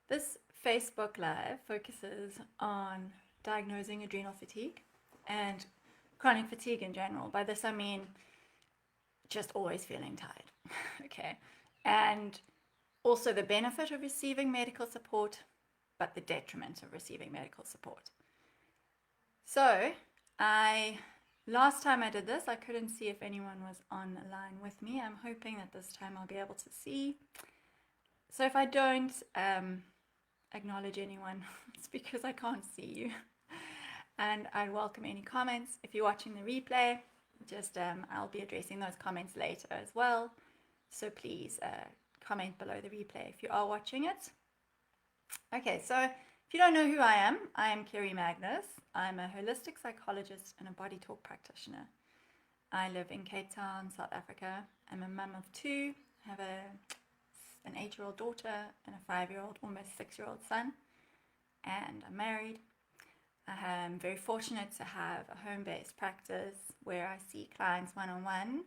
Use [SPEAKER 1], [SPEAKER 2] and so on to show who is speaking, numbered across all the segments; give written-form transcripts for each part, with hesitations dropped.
[SPEAKER 1] This Facebook Live focuses on diagnosing adrenal fatigue and chronic fatigue in general. By this, I mean just always feeling tired, okay? And also the benefit of receiving medical support, but the detriment of receiving medical support. So, last time I did this, I couldn't see if anyone was on the line with me. I'm hoping that this time I'll be able to see. So if I don't acknowledge anyone, it's because I can't see you. And I welcome any comments. If you're watching the replay, just I'll be addressing those comments later as well. So please comment below the replay if you are watching it. Okay, so if you don't know who I am Kerry Magnus. I'm a holistic psychologist and a BodyTalk practitioner. I live in Cape Town, South Africa. I'm a mum of two. I have an 8-year-old daughter and a 5-year-old, almost 6-year-old son. And I'm married. I am very fortunate to have a home-based practice where I see clients one-on-one.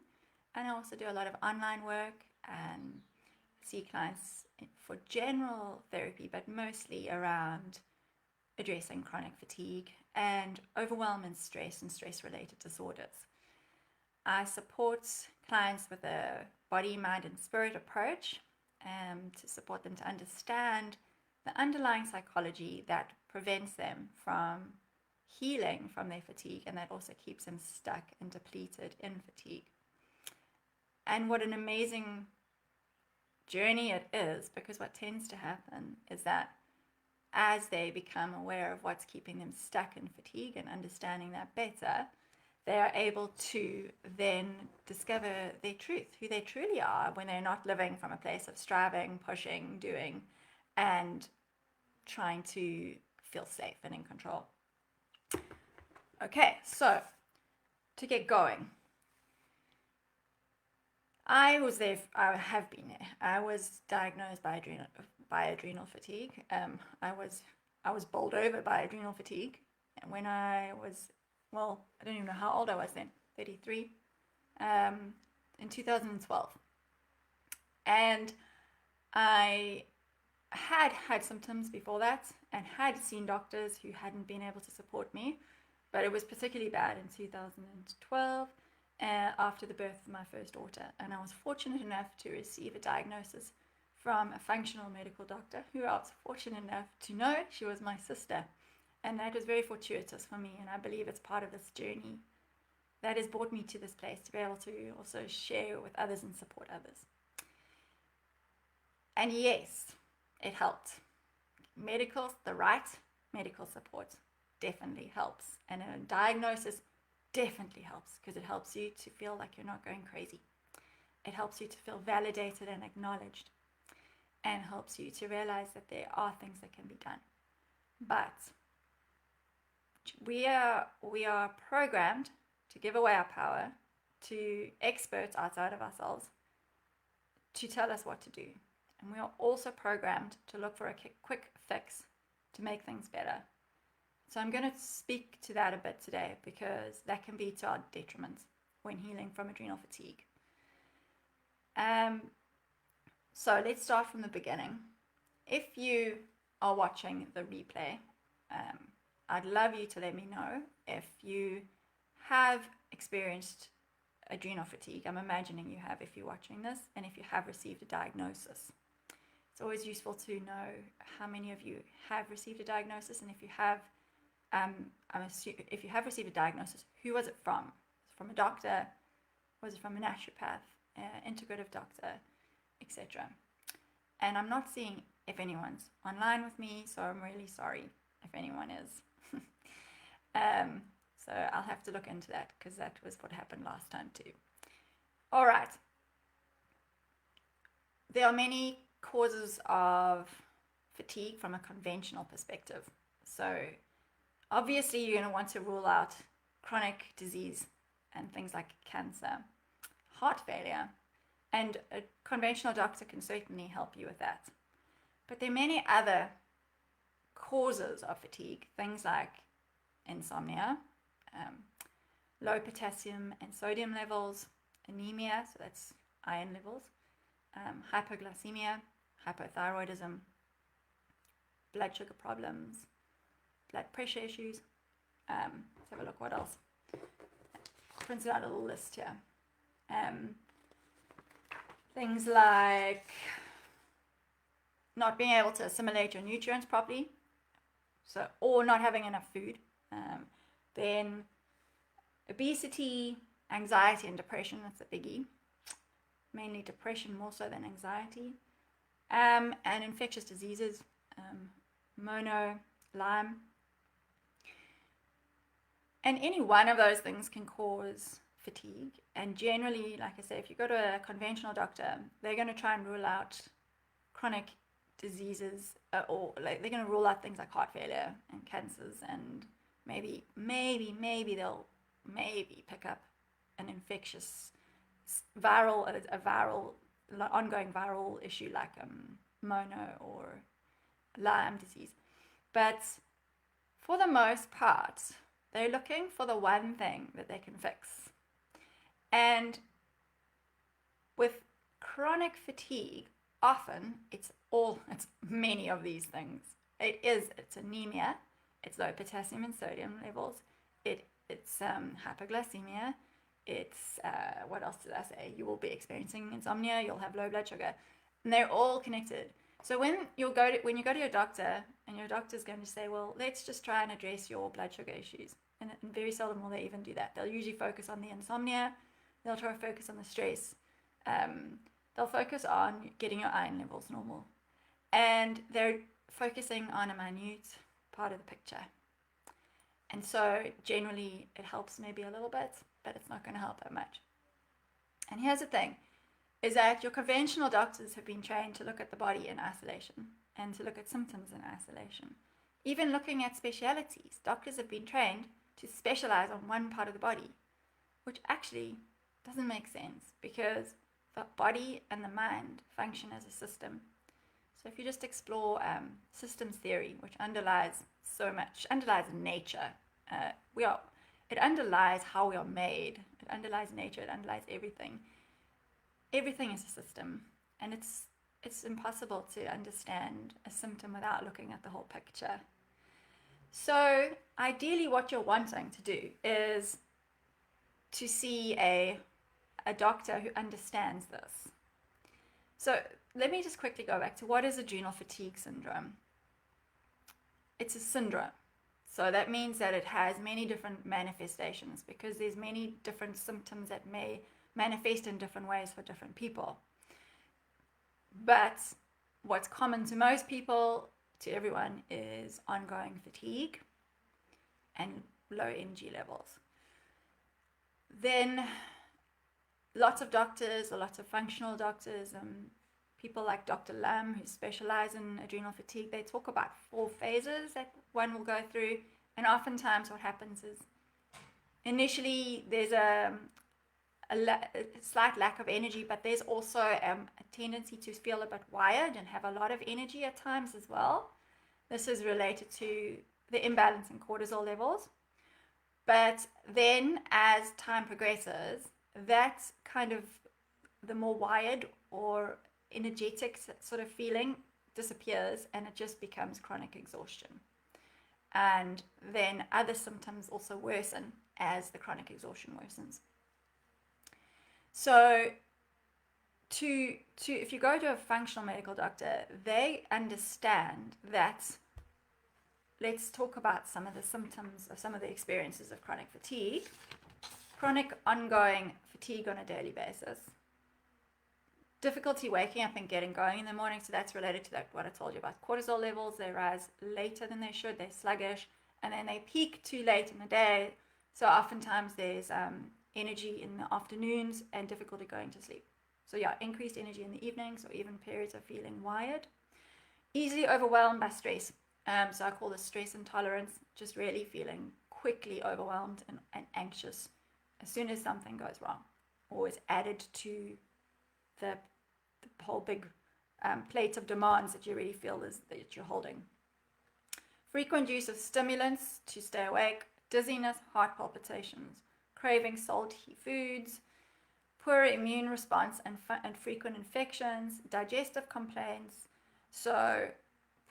[SPEAKER 1] And I also do a lot of online work and see clients for general therapy, but mostly around addressing chronic fatigue and overwhelm and stress-related disorders. I support clients with a body, mind, and spirit approach to support them to understand the underlying psychology that prevents them from healing from their fatigue, and that also keeps them stuck and depleted in fatigue. And what an amazing journey it is, because what tends to happen is that as they become aware of what's keeping them stuck in fatigue and understanding that better, they are able to then discover their truth, who they truly are, when they're not living from a place of striving, pushing, doing, and trying to feel safe and in control. Okay, so to get going, I have been there. I was diagnosed by adrenal fatigue. I was bowled over by adrenal fatigue when I was, well, I don't even know how old I was then, 33, in 2012. And I had symptoms before that and had seen doctors who hadn't been able to support me, but it was particularly bad in 2012 after the birth of my first daughter. And I was fortunate enough to receive a diagnosis from a functional medical doctor who I was fortunate enough to know she was my sister. And that was very fortuitous for me, and I believe it's part of this journey that has brought me to this place to be able to also share with others and support others. And yes, it helped. The right medical support definitely helps. And a diagnosis definitely helps, because it helps you to feel like you're not going crazy. It helps you to feel validated and acknowledged, and helps you to realize that there are things that can be done. But we are programmed to give away our power to experts outside of ourselves to tell us what to do. And we are also programmed to look for a quick fix to make things better. So I'm going to speak to that a bit today, because that can be to our detriment when healing from adrenal fatigue. So let's start from the beginning. If you are watching the replay, I'd love you to let me know if you have experienced adrenal fatigue. I'm imagining you have if you're watching this, and if you have received a diagnosis. It's always useful to know how many of you have received a diagnosis, and if you have, if you have received a diagnosis, who was it from? Was it from a doctor? Was it from a naturopath, integrative doctor, etc.? And I'm not seeing if anyone's online with me, so I'm really sorry if anyone is. So I'll have to look into that, because that was what happened last time too. All right. There are many causes of fatigue from a conventional perspective. So obviously you're going to want to rule out chronic disease and things like cancer, heart failure, and a conventional doctor can certainly help you with that. But there are many other causes of fatigue, things like insomnia, low potassium and sodium levels, anemia, so that's iron levels, hypoglycemia, hypothyroidism, blood sugar problems, blood pressure issues. Let's have a look what else. I printed out a little list here. Things like not being able to assimilate your nutrients properly, or not having enough food. Then obesity, anxiety, and depression, that's a biggie. Mainly depression more so than anxiety. And infectious diseases, mono, Lyme. And any one of those things can cause fatigue. And generally, like I say, if you go to a conventional doctor, they're going to try and rule out chronic diseases, or like they're going to rule out things like heart failure and cancers, and maybe they'll pick up an infectious ongoing viral issue like mono or Lyme disease. But for the most part, they're looking for the one thing that they can fix. And with chronic fatigue, often it's many of these things. It's anemia, it's low potassium and sodium levels, it's hypoglycemia, it's what else did I say? You will be experiencing insomnia, you'll have low blood sugar, and they're all connected. So when you go to your doctor, and your doctor's going to say, well, let's just try and address your blood sugar issues, and very seldom will they even do that. They'll usually focus on the insomnia, they'll try to focus on the stress, they'll focus on getting your iron levels normal, and they're focusing on a minute part of the picture. And so generally it helps maybe a little bit, but it's not going to help that much. And here's the thing, is that your conventional doctors have been trained to look at the body in isolation and to look at symptoms in isolation. Even looking at specialities, doctors have been trained to specialize on one part of the body, which actually doesn't make sense, because the body and the mind function as a system. So if you just explore systems theory, which underlies nature, it underlies how we are made, it underlies nature, it underlies everything. Everything is a system, and it's impossible to understand a symptom without looking at the whole picture. So ideally what you're wanting to do is to see a doctor who understands this. So let me just quickly go back to what is adrenal fatigue syndrome. It's a syndrome. So that means that it has many different manifestations, because there's many different symptoms that may manifest in different ways for different people. But what's common to most people, to everyone, is ongoing fatigue and low energy levels. Then lots of doctors, lots of functional doctors, people like Dr. Lam, who specialize in adrenal fatigue, they talk about 4 phases that one will go through. And oftentimes what happens is initially there's a slight lack of energy, but there's also a tendency to feel a bit wired and have a lot of energy at times as well. This is related to the imbalance in cortisol levels. But then as time progresses, that kind of the more wired or energetic sort of feeling disappears, and it just becomes chronic exhaustion. And then other symptoms also worsen as the chronic exhaustion worsens. So if you go to a functional medical doctor, they understand that. Let's talk about some of the symptoms of some of the experiences of chronic fatigue. Chronic ongoing fatigue on a daily basis. Difficulty waking up and getting going in the morning, so that's related to what I told you about cortisol levels. They rise later than they should, they're sluggish, and then they peak too late in the day. So oftentimes there's energy in the afternoons and difficulty going to sleep. So yeah, increased energy in the evenings, or even periods of feeling wired. Easily overwhelmed by stress. So I call this stress intolerance, just really feeling quickly overwhelmed and anxious as soon as something goes wrong, or is added to the whole big plate of demands that you really feel that you're holding. Frequent use of stimulants to stay awake, dizziness, heart palpitations, craving salty foods, poor immune response and frequent infections, digestive complaints. So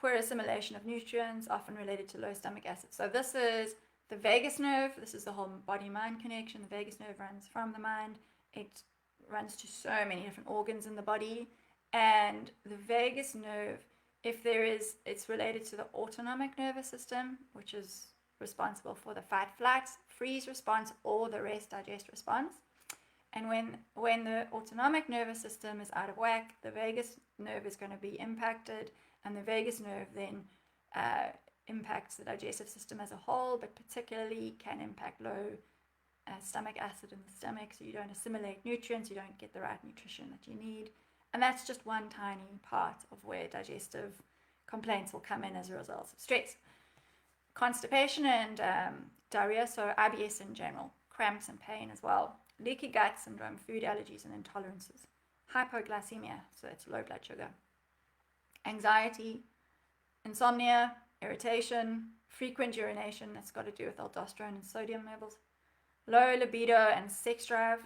[SPEAKER 1] poor assimilation of nutrients, often related to low stomach acid. So this is the vagus nerve. This is the whole body-mind connection. The vagus nerve runs from the mind. It runs to so many different organs in the body. And the vagus nerve, it's related to the autonomic nervous system, which is responsible for the fight, flight, freeze response, or the rest, digest response. And when the autonomic nervous system is out of whack, the vagus nerve is going to be impacted, and the vagus nerve then impacts the digestive system as a whole, but particularly can impact low stomach acid in the stomach, so you don't assimilate nutrients, you don't get the right nutrition that you need. And that's just one tiny part of where digestive complaints will come in as a result of stress. Constipation and diarrhea, so IBS in general, cramps and pain as well. Leaky gut syndrome, food allergies and intolerances. Hypoglycemia, so it's low blood sugar. Anxiety, insomnia, irritation, frequent urination, that's got to do with aldosterone and sodium levels. Low libido and sex drive.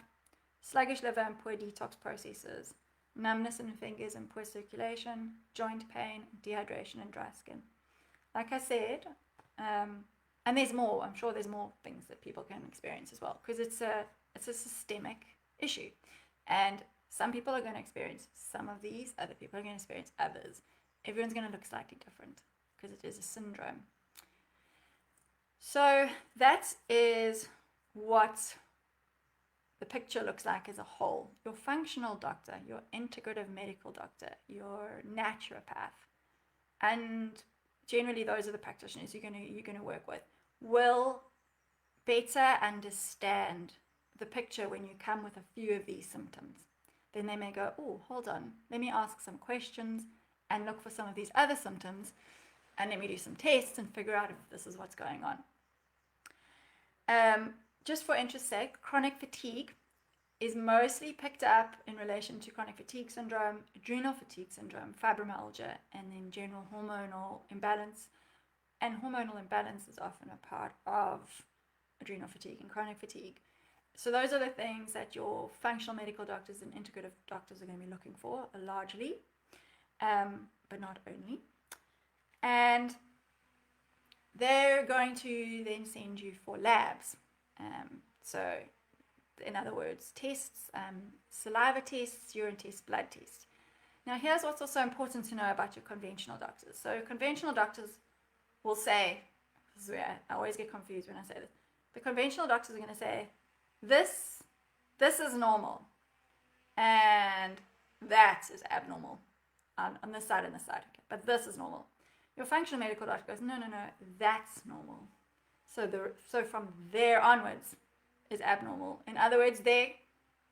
[SPEAKER 1] Sluggish liver and poor detox processes. Numbness in fingers and poor circulation. Joint pain, dehydration and dry skin. Like I said, and there's more. I'm sure there's more things that people can experience as well, because it's a systemic issue, and some people are going to experience some of these, other people are going to experience others. Everyone's going to look slightly different because it is a syndrome. So that is what the picture looks like as a whole. Your functional doctor, your integrative medical doctor, your naturopath, and generally those are the practitioners you're going to work with, will better understand the picture when you come with a few of these symptoms. Then they may go, oh, hold on, let me ask some questions and look for some of these other symptoms, and let me do some tests and figure out if this is what's going on. Just for interest's sake, chronic fatigue is mostly picked up in relation to chronic fatigue syndrome, adrenal fatigue syndrome, fibromyalgia, and then general hormonal imbalance. And hormonal imbalance is often a part of adrenal fatigue and chronic fatigue. So those are the things that your functional medical doctors and integrative doctors are going to be looking for, largely, but not only. And they're going to then send you for labs. So in other words, tests, saliva tests, urine tests, blood tests. Now here's what's also important to know about your conventional doctors. So conventional doctors will say, this is where I always get confused when I say this, the conventional doctors are going to say, this is normal, and that is abnormal on this side and this side, okay, but this is normal. Your functional medical doctor goes, no, that's normal. So from there onwards is abnormal. In other words,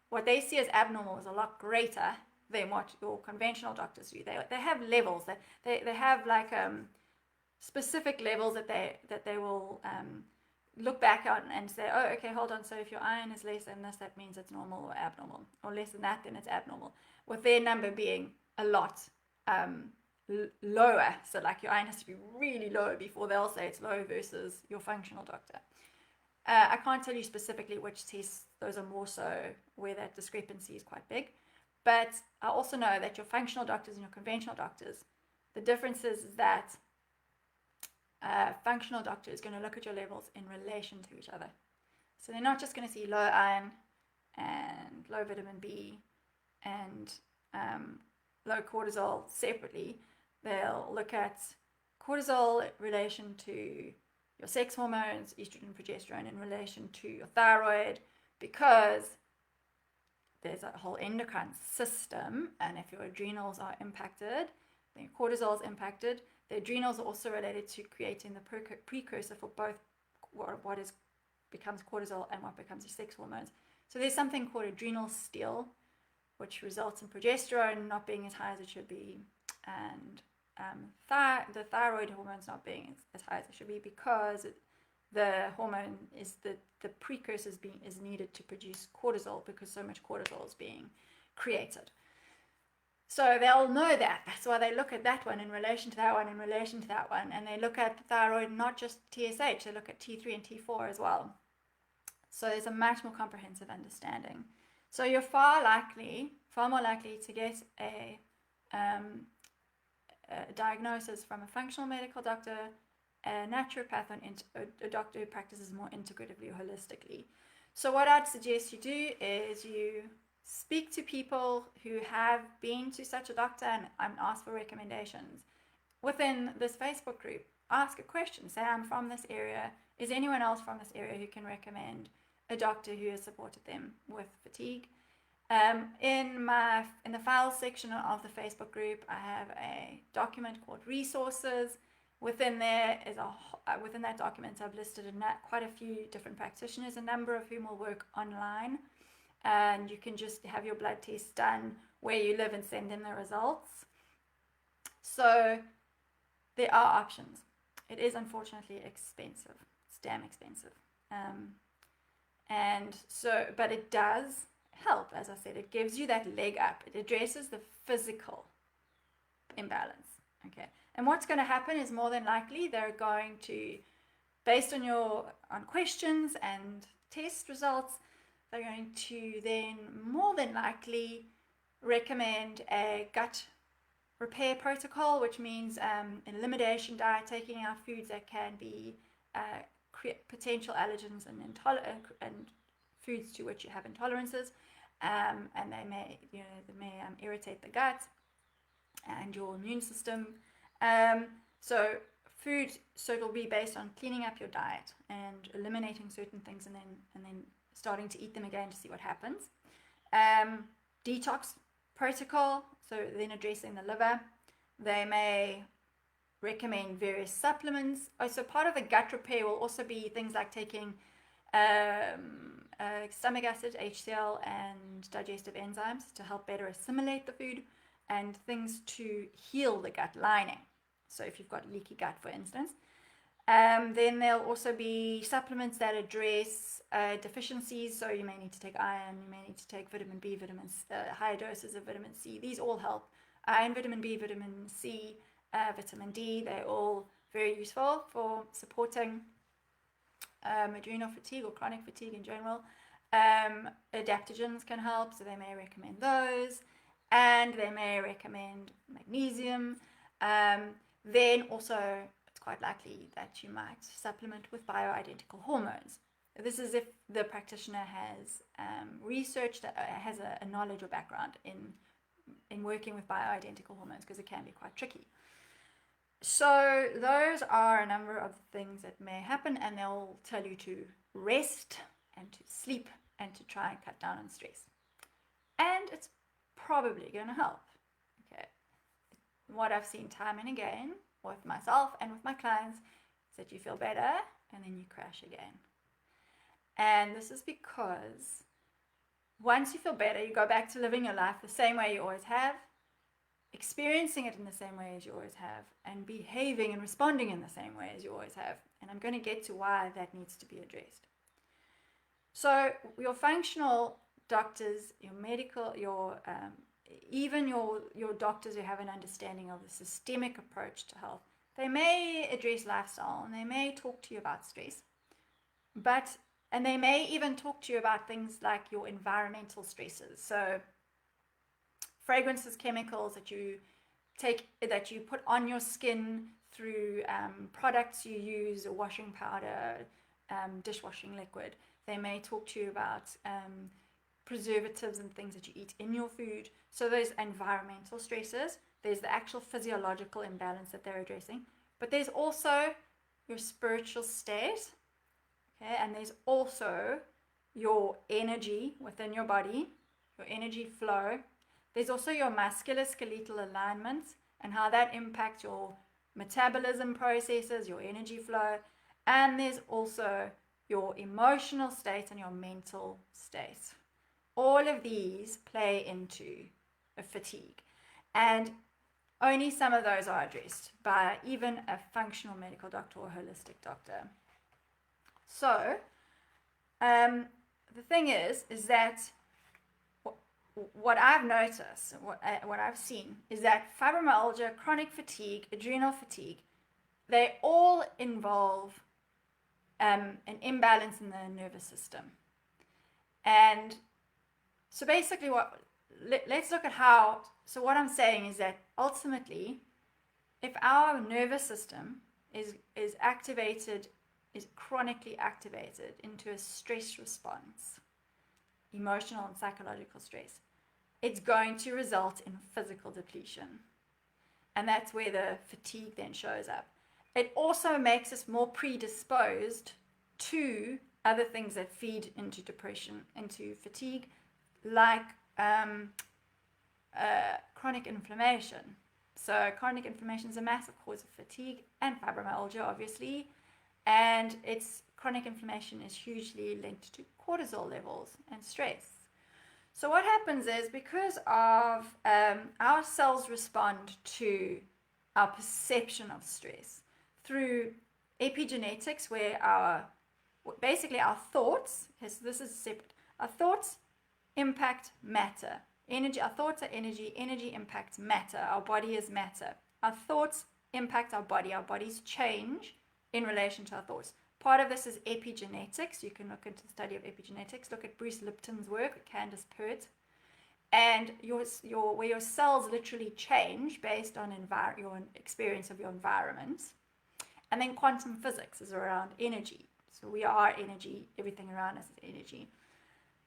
[SPEAKER 1] what they see as abnormal is a lot greater than what your conventional doctors do. They have levels, they have like specific levels that they will look back on and say, oh, okay, hold on, so if your iron is less than this, that means it's normal or abnormal, or less than that, then it's abnormal, with their number being a lot lower. So like your iron has to be really low before they'll say it's low versus your functional doctor. I can't tell you specifically which tests, those are more so where that discrepancy is quite big, but I also know that your functional doctors and your conventional doctors, the difference is that functional doctor is going to look at your levels in relation to each other. So they're not just going to see low iron and low vitamin B and low cortisol separately. They'll look at cortisol in relation to your sex hormones, estrogen, progesterone, in relation to your thyroid, because there's a whole endocrine system, and if your adrenals are impacted, then your cortisol is impacted. The adrenals are also related to creating the precursor for both what becomes cortisol and what becomes your sex hormones. So there's something called adrenal steal, which results in progesterone not being as high as it should be, and the thyroid hormones not being as high as it should be, because the hormone is the precursor is needed to produce cortisol, because so much cortisol is being created. So they'll know that. That's why they look at that one in relation to that one, in relation to that one. And they look at thyroid, not just TSH, they look at T3 and T4 as well. So there's a much more comprehensive understanding. So you're far more likely to get a a diagnosis from a functional medical doctor, a naturopath, and a doctor who practices more integratively or holistically. So what I'd suggest you do is you speak to people who have been to such a doctor and ask for recommendations. Within this Facebook group, ask a question. Say, I'm from this area. Is anyone else from this area who can recommend a doctor who has supported them with fatigue? In the files section of the Facebook group, I have a document called resources. Within that document, I've listed quite a few different practitioners, a number of whom will work online, and you can just have your blood test done where you live and send them the results. So there are options. It is unfortunately expensive. It's damn expensive. But it does help. As I said, it gives you that leg up. It addresses the physical imbalance. Okay. And what's going to happen is more than likely they're going to, based on questions and test results, they're going to then more than likely recommend a gut repair protocol, which means an elimination diet, taking out foods that can be potential allergens and foods to which you have intolerances, and they may irritate the gut and your immune system. So it'll be based on cleaning up your diet and eliminating certain things, and then starting to eat them again to see what happens. Detox protocol, so then addressing the liver. They may recommend various supplements. So part of the gut repair will also be things like taking stomach acid, HCl, and digestive enzymes to help better assimilate the food, and things to heal the gut lining. So if you've got leaky gut, for instance. Then there'll also be supplements that address deficiencies. So you may need to take iron, you may need to take vitamin B, higher doses of vitamin C. These all help. Iron, vitamin B, vitamin C, vitamin D, they're all very useful for supporting adrenal fatigue or chronic fatigue in general. Adaptogens can help, so they may recommend those. And they may recommend magnesium. Then also, it's quite likely that you might supplement with bioidentical hormones. This is if the practitioner has researched, has a knowledge or background in working with bioidentical hormones, because it can be quite tricky. So those are a number of things that may happen, and they'll tell you to rest and to sleep and to try and cut down on stress. And it's probably going to help. Okay. What I've seen time and again with myself and with my clients is that you feel better and then you crash again. And this is because once you feel better, you go back to living your life the same way you always have, experiencing it in the same way as you always have, and behaving and responding in the same way as you always have. And I'm going to get to why that needs to be addressed. So your functional doctors, your medical, even your doctors who have an understanding of the systemic approach to health, they may address lifestyle and they may talk to you about stress, and they may even talk to you about things like your environmental stresses. So fragrances, chemicals that you put on your skin through products you use, or washing powder, dishwashing liquid. They may talk to you about preservatives and things that you eat in your food. So those environmental stresses, there's the actual physiological imbalance that they're addressing, but there's also your spiritual state, okay, and there's also your energy within your body, your energy flow. There's also your musculoskeletal alignment and how that impacts your metabolism processes, your energy flow, and there's also your emotional state and your mental state. All of these play into a fatigue, and only some of those are addressed by even a functional medical doctor or holistic doctor. So the thing is that what I've noticed, what I've seen, is that fibromyalgia, chronic fatigue, adrenal fatigue, they all involve an imbalance in the nervous system. And so basically let's look at how, so what I'm saying is that ultimately if our nervous system is activated, is chronically activated into a stress response, emotional and psychological stress, it's going to result in physical depletion. And that's where the fatigue then shows up. It also makes us more predisposed to other things that feed into depression, into fatigue, like chronic inflammation. So chronic inflammation is a massive cause of fatigue and fibromyalgia, obviously. And chronic inflammation is hugely linked to cortisol levels and stress. So what happens is, because of our cells respond to our perception of stress through epigenetics, where basically our thoughts, this is separate, our thoughts impact matter. Energy, our thoughts are energy, energy impacts matter, our body is matter. Our thoughts impact our body, our bodies change in relation to our thoughts. Part of this is epigenetics. You can look into the study of epigenetics. Look at Bruce Lipton's work, with Candace Pert. And where your cells literally change based on your experience of your environment. And then quantum physics is around energy. So we are energy, everything around us is energy.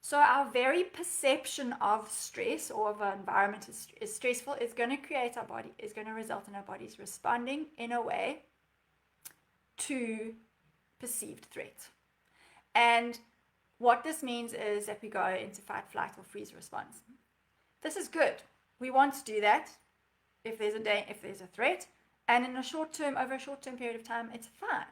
[SPEAKER 1] So our very perception of stress or of our environment is stressful is going to result in our bodies responding in a way to perceived threat. And what this means is that we go into fight, flight, or freeze response. This is good. We want to do that if there's a threat, and over a short term period of time, it's fine.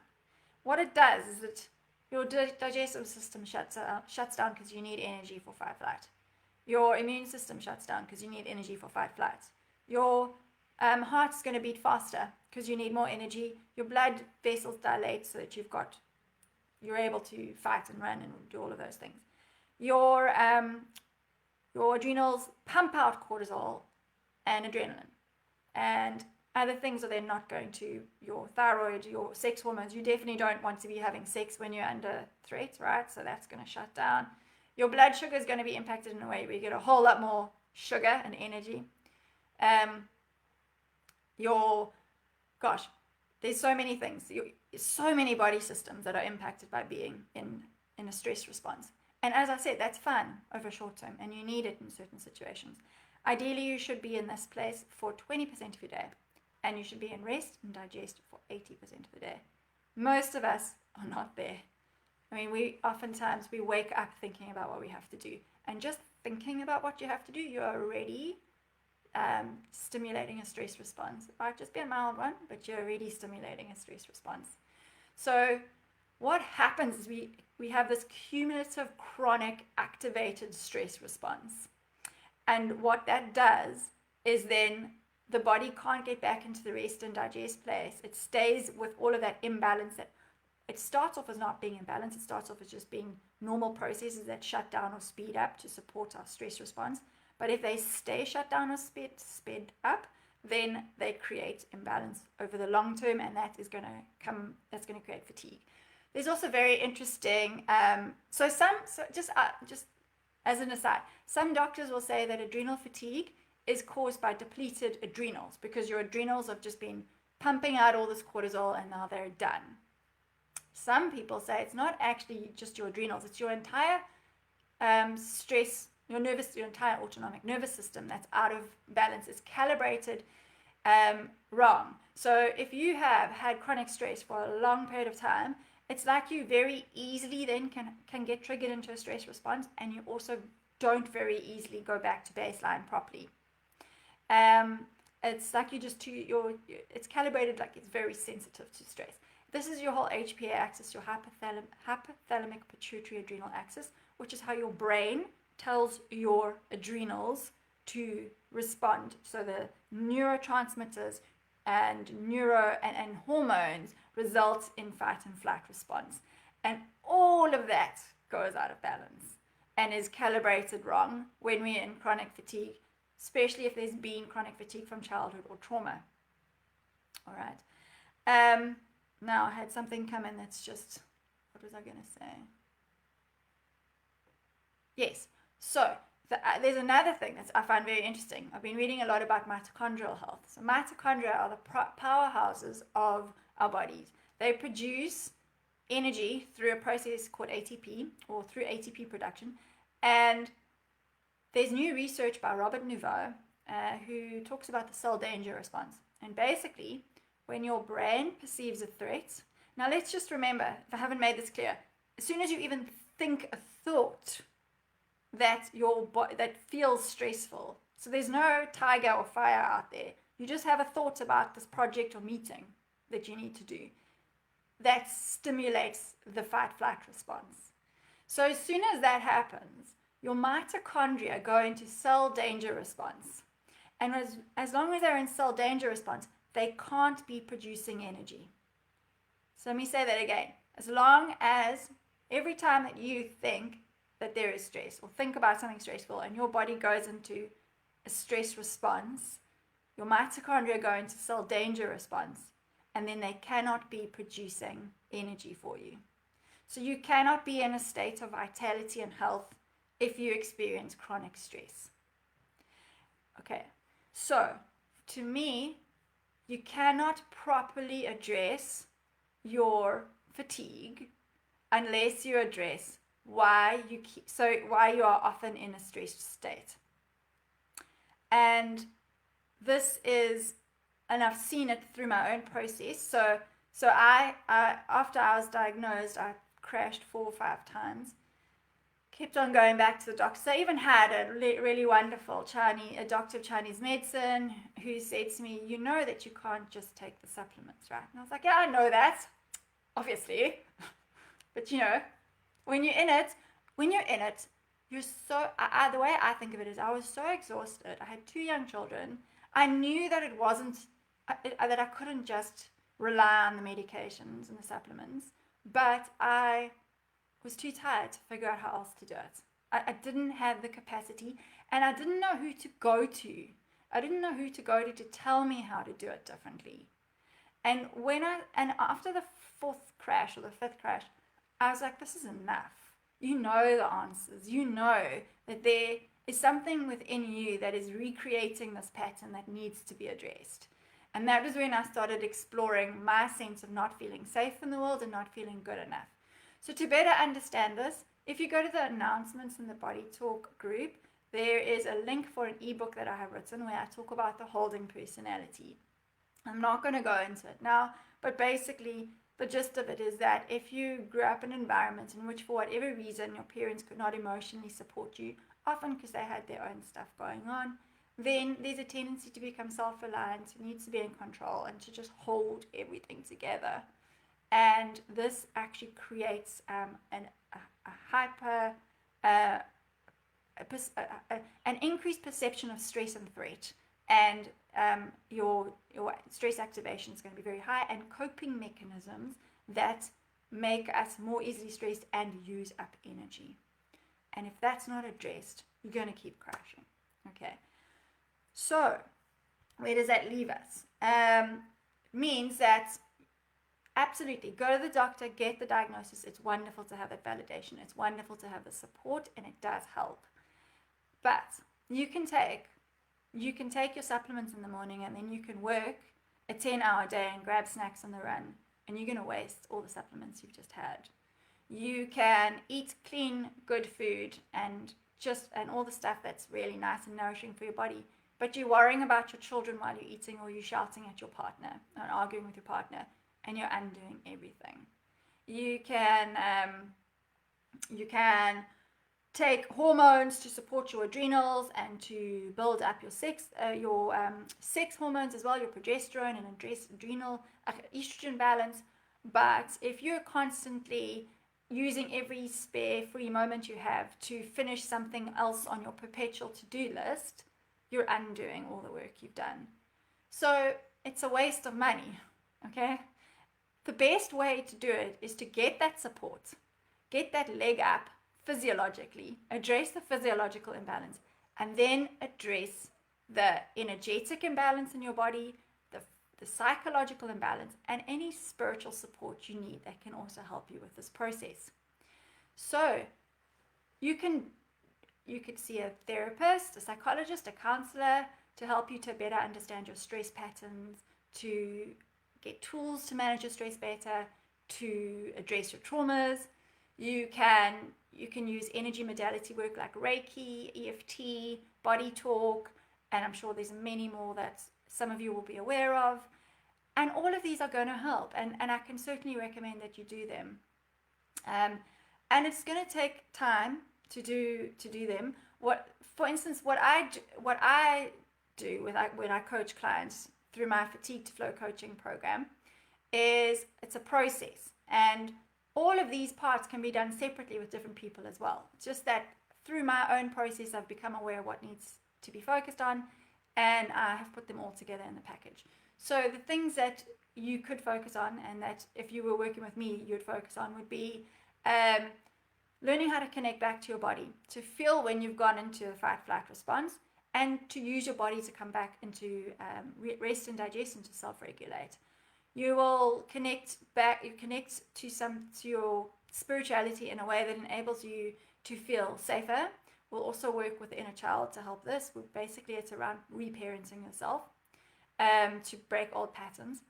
[SPEAKER 1] What it does is that your digestive system shuts down because you need energy for fight, flight. Your immune system shuts down because you need energy for fight, flight. Your heart's going to beat faster because you need more energy. Your blood vessels dilate so that you're able to fight and run and do all of those things. Your adrenals pump out cortisol and adrenaline, and other things are then not going to your thyroid, your sex hormones. You definitely don't want to be having sex when you're under threat, right? So that's going to shut down. Your blood sugar is going to be impacted in a way where you get a whole lot more sugar and energy. There's so many things. So many body systems that are impacted by being in a stress response. And as I said, that's fun over short term, and you need it in certain situations. Ideally, you should be in this place for 20% of your day, and you should be in rest and digest for 80% of the day. Most of us are not there. I mean, we wake up thinking about what we have to do, and just thinking about what you have to do, you're already stimulating a stress response. It might just be a mild one, but you're already stimulating a stress response. So what happens is we have this cumulative chronic activated stress response. And what that does is then the body can't get back into the rest and digest place. It stays with all of that imbalance. That it starts off as not being imbalanced. It starts off as just being normal processes that shut down or speed up to support our stress response. But if they stay shut down or sped up, then they create imbalance over the long term, and that's going to create fatigue. There's also very interesting, just as an aside, some doctors will say that adrenal fatigue is caused by depleted adrenals, because your adrenals have just been pumping out all this cortisol and now they're done. Some people say it's not actually just your adrenals, it's your entire your entire autonomic nervous system that's out of balance. It's calibrated wrong. So if you have had chronic stress for a long period of time, it's like you very easily then can get triggered into a stress response, and you also don't very easily go back to baseline properly. It's like it's calibrated like it's very sensitive to stress. This is your whole HPA axis, your hypothalamic pituitary adrenal axis, which is how your brain tells your adrenals to respond. So the neurotransmitters and and hormones result in fight and flight response. And all of that goes out of balance and is calibrated wrong when we're in chronic fatigue, especially if there's been chronic fatigue from childhood or trauma. All right. Now I had something come in that's just, what was I going to say? Yes. So there's another thing that I find very interesting. I've been reading a lot about mitochondrial health. So mitochondria are the powerhouses of our bodies. They produce energy through a process called ATP, or through ATP production. And there's new research by Robert Nouveau who talks about the cell danger response. And basically, when your brain perceives a threat, now let's just remember, if I haven't made this clear, as soon as you even think a thought that that feels stressful, so there's no tiger or fire out there, you just have a thought about this project or meeting that you need to do, that stimulates the fight-flight response. So as soon as that happens, your mitochondria go into cell danger response. And as long as they're in cell danger response, they can't be producing energy. So let me say that again. As long as every time that you think that there is stress, or think about something stressful, and your body goes into a stress response, your mitochondria go into cell danger response, and then they cannot be producing energy for you. So you cannot be in a state of vitality and health if you experience chronic stress. Okay, so to me, you cannot properly address your fatigue unless you address why you are often in a stressed state. And this is, and I've seen it through my own process. So I after I was diagnosed, I crashed 4 or 5 times. Kept on going back to the doctor. So I even had a really wonderful a doctor of Chinese medicine who said to me, you know that you can't just take the supplements, right? And I was like, yeah, I know that, obviously. But when you're in it, you're so, the way I think of it is, I was so exhausted. I had 2 young children. I knew that it wasn't, that I couldn't just rely on the medications and the supplements, but I was too tired to figure out how else to do it. I didn't have the capacity, and I didn't know who to go to. I didn't know who to go to tell me how to do it differently. And after the 4th crash or the 5th crash, I was like, this is enough. You know the answers. You know that there is something within you that is recreating this pattern that needs to be addressed. And that was when I started exploring my sense of not feeling safe in the world and not feeling good enough. So to better understand this, if you go to the announcements in the BodyTalk group, there is a link for an ebook that I have written where I talk about the holding personality. I'm not going to go into it now, but basically the gist of it is that if you grew up in an environment in which for whatever reason your parents could not emotionally support you, often because they had their own stuff going on, then there's a tendency to become self-reliant, to need to be in control, and to just hold everything together. And this actually creates an increased perception of stress and threat, and your stress activation is going to be very high, and coping mechanisms that make us more easily stressed and use up energy. And if that's not addressed, you're going to keep crashing. Okay, so where does that leave us? Means that absolutely, go to the doctor, get the diagnosis. It's wonderful to have that validation. It's wonderful to have the support, and it does help. But you can take your supplements in the morning, and then you can work a 10-hour day and grab snacks on the run, and you're going to waste all the supplements you've just had. You can eat clean, good food and all the stuff that's really nice and nourishing for your body, but you're worrying about your children while you're eating, or you're shouting at your partner and arguing with your partner, and you're undoing everything. You can take hormones to support your adrenals and to build up your sex hormones as well, your progesterone and adrenal estrogen balance. But if you're constantly using every spare free moment you have to finish something else on your perpetual to-do list, you're undoing all the work you've done. So it's a waste of money, okay? The best way to do it is to get that support, get that leg up physiologically, address the physiological imbalance, and then address the energetic imbalance in your body, the psychological imbalance, and any spiritual support you need that can also help you with this process. So you can you could see a therapist, a psychologist, a counselor to help you to better understand your stress patterns, to get tools to manage your stress better, to address your traumas. You can use energy modality work like Reiki, EFT, BodyTalk, and I'm sure there's many more that some of you will be aware of. And all of these are going to help, and I can certainly recommend that you do them. And it's going to take time to do them. For instance, what I do when I coach clients through my Fatigue to Flow coaching program is it's a process, and all of these parts can be done separately with different people as well. It's just that through my own process, I've become aware of what needs to be focused on, and I have put them all together in the package. So the things that you could focus on, and that if you were working with me, you'd focus on, would be learning how to connect back to your body, to feel when you've gone into a fight-flight response, and to use your body to come back into rest and digest and to self-regulate. You will connect to your spirituality in a way that enables you to feel safer. We'll also work with the inner child to help this. Basically, it's around reparenting yourself to break old patterns.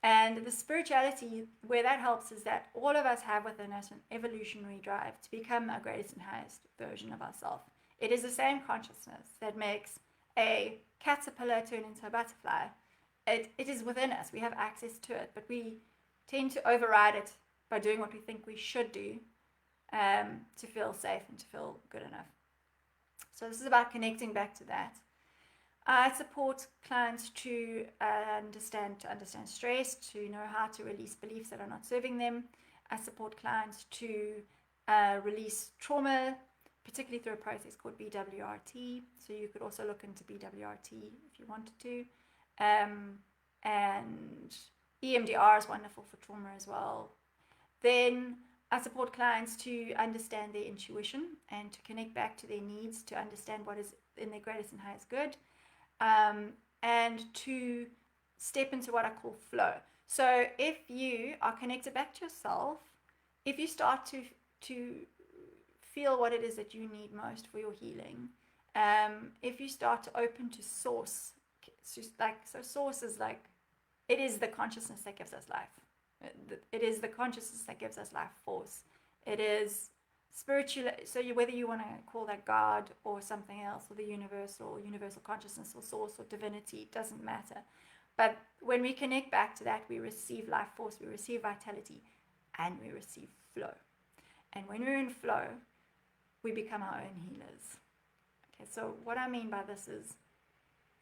[SPEAKER 1] And the spirituality, where that helps, is that all of us have within us an evolutionary drive to become our greatest and highest version of ourselves. It is the same consciousness that makes a caterpillar turn into a butterfly. It is within us. We have access to it, but we tend to override it by doing what we think we should do to feel safe and to feel good enough. So this is about connecting back to that. I support clients to understand stress, to know how to release beliefs that are not serving them. I support clients to release trauma, particularly through a process called BWRT. So you could also look into BWRT if you wanted to. And EMDR is wonderful for trauma as well. Then I support clients to understand their intuition and to connect back to their needs, to understand what is in their greatest and highest good. And to step into what I call flow. So if you are connected back to yourself, if you start to feel what it is that you need most for your healing, if you start to open to source, so source is like, it is the consciousness that gives us life. It is the consciousness that gives us life force. It is spiritual, so whether you want to call that God or something else, or the universe or universal consciousness or source or divinity, it doesn't matter. But when we connect back to that, we receive life force, we receive vitality, and we receive flow. And when we're in flow, we become our own healers. Okay, so what I mean by this is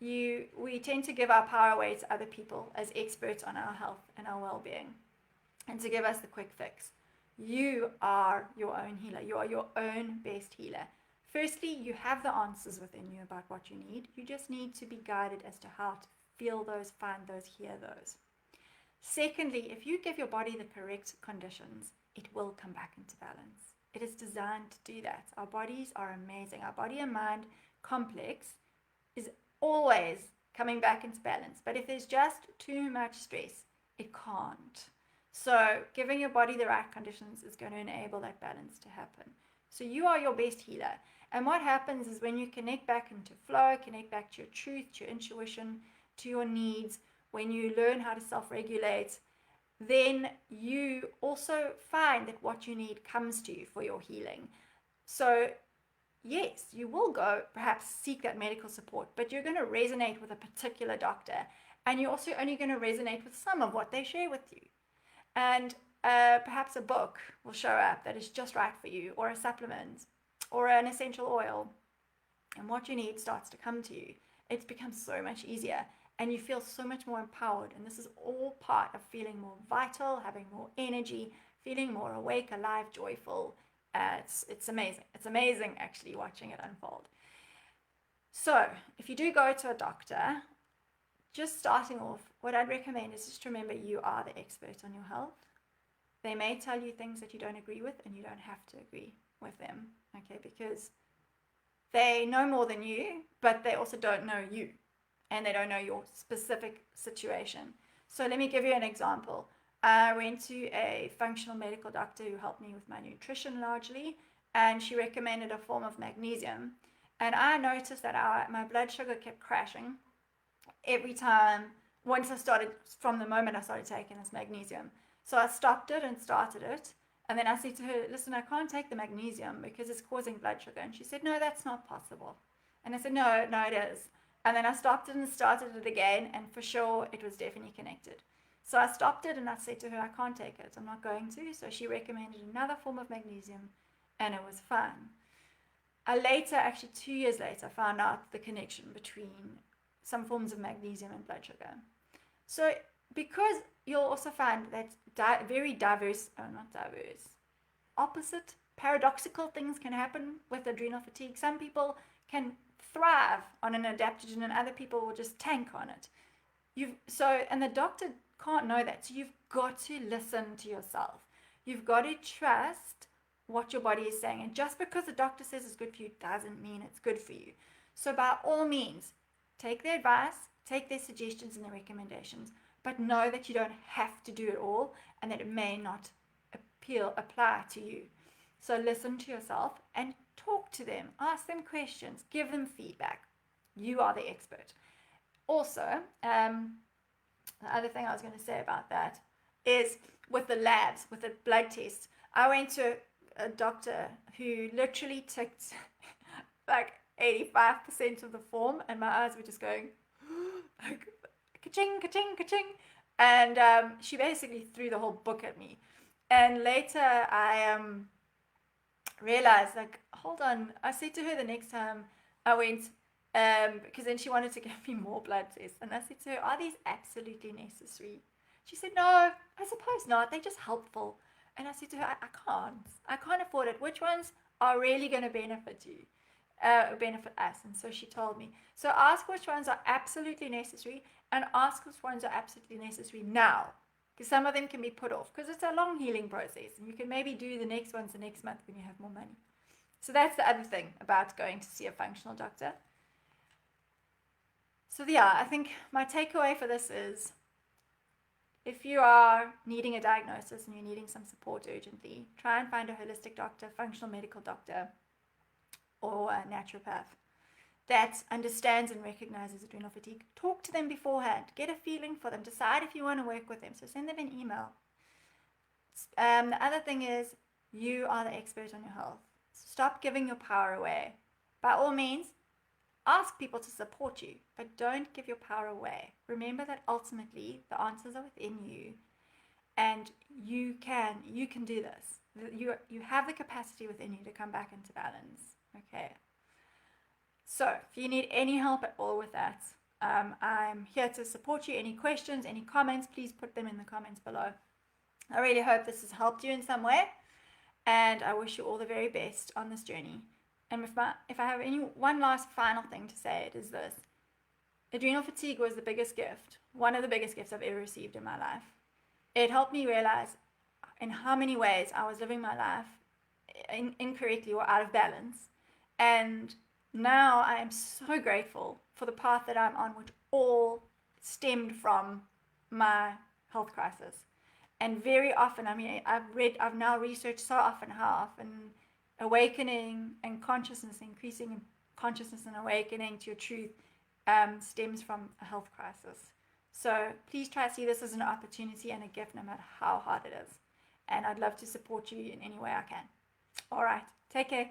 [SPEAKER 1] we tend to give our power away to other people as experts on our health and our well-being, and to give us the quick fix. You are your own healer. You are your own best healer. Firstly, you have the answers within you about what you need. You just need to be guided as to how to feel those, find those, hear those. Secondly, if you give your body the correct conditions, it will come back into balance. It is designed to do that. Our bodies are amazing. Our body and mind complex is always coming back into balance. But if there's just too much stress, it can't. So giving your body the right conditions is going to enable that balance to happen. So you are your best healer. And what happens is when you connect back into flow, connect back to your truth, to your intuition, to your needs, when you learn how to self-regulate, then you also find that what you need comes to you for your healing. So yes, you will go perhaps seek that medical support, but you're going to resonate with a particular doctor, and you're also only going to resonate with some of what they share with you. And perhaps a book will show up that is just right for you, or a supplement, or an essential oil. And what you need starts to come to you. It becomes so much easier, and you feel so much more empowered. And this is all part of feeling more vital, having more energy, feeling more awake, alive, joyful. It's amazing. It's amazing actually watching it unfold. So if you do go to a doctor, just starting off, what I'd recommend is just remember you are the expert on your health. They may tell you things that you don't agree with, and you don't have to agree with them, okay? Because they know more than you, but they also don't know you, and they don't know your specific situation. So let me give you an example. I went to a functional medical doctor who helped me with my nutrition largely, and she recommended a form of magnesium. And I noticed that my blood sugar kept crashing every time, from the moment I started taking this magnesium. So I stopped it and started it. And then I said to her, listen, I can't take the magnesium because it's causing blood sugar. And she said, no, that's not possible. And I said, no, it is. And then I stopped it and started it again. And for sure, it was definitely connected. So I stopped it and I said to her, I can't take it. I'm not going to. So she recommended another form of magnesium and it was fine. I later, actually 2 years later, found out the connection between some forms of magnesium and blood sugar. So because you'll also find that opposite, paradoxical things can happen with adrenal fatigue. Some people can thrive on an adaptogen and other people will just tank on it. And the doctor can't know that. So you've got to listen to yourself. You've got to trust what your body is saying. And just because the doctor says it's good for you doesn't mean it's good for you. So by all means, take their advice, take their suggestions and their recommendations, but know that you don't have to do it all and that it may not apply to you. So listen to yourself and talk to them, ask them questions, give them feedback. You are the expert. Also, the other thing I was going to say about that is with the labs, with the blood tests. I went to a doctor who literally ticked like 85% of the form, and my eyes were just going like ka-ching, ka-ching, ka-ching. And she basically threw the whole book at me. And later I realized, like, hold on. I said to her the next time I went, because then she wanted to give me more blood tests. And I said to her, are these absolutely necessary? She said, no, I suppose not. They're just helpful. And I said to her, I can't afford it. Which ones are really going to benefit you? Benefit us. And so she told me. So ask which ones are absolutely necessary and ask which ones are absolutely necessary now. Because some of them can be put off because it's a long healing process. And you can maybe do the next ones the next month when you have more money. So that's the other thing about going to see a functional doctor. So yeah, I think my takeaway for this is if you are needing a diagnosis and you're needing some support urgently, try and find a holistic doctor, functional medical doctor, or a naturopath that understands and recognizes adrenal fatigue. Talk to them beforehand. Get a feeling for them. Decide if you want to work with them. So send them an email. The other thing is you are the expert on your health. Stop giving your power away. By all means, ask people to support you, but don't give your power away. Remember that ultimately the answers are within you, and you can do this. You have the capacity within you to come back into balance. Okay. So if you need any help at all with that, I'm here to support you. Any questions, any comments, please put them in the comments below. I really hope this has helped you in some way, and I wish you all the very best on this journey. And if I have one last final thing to say, it is this. Adrenal fatigue was the biggest gift, one of the biggest gifts I've ever received in my life. It helped me realize in how many ways I was living my life incorrectly or out of balance. And now I am so grateful for the path that I'm on, which all stemmed from my health crisis. And very often, I've now researched so often how often awakening and consciousness, increasing in consciousness and awakening to your truth stems from a health crisis. So please try to see this as an opportunity and a gift no matter how hard it is. And I'd love to support you in any way I can. All right, take care.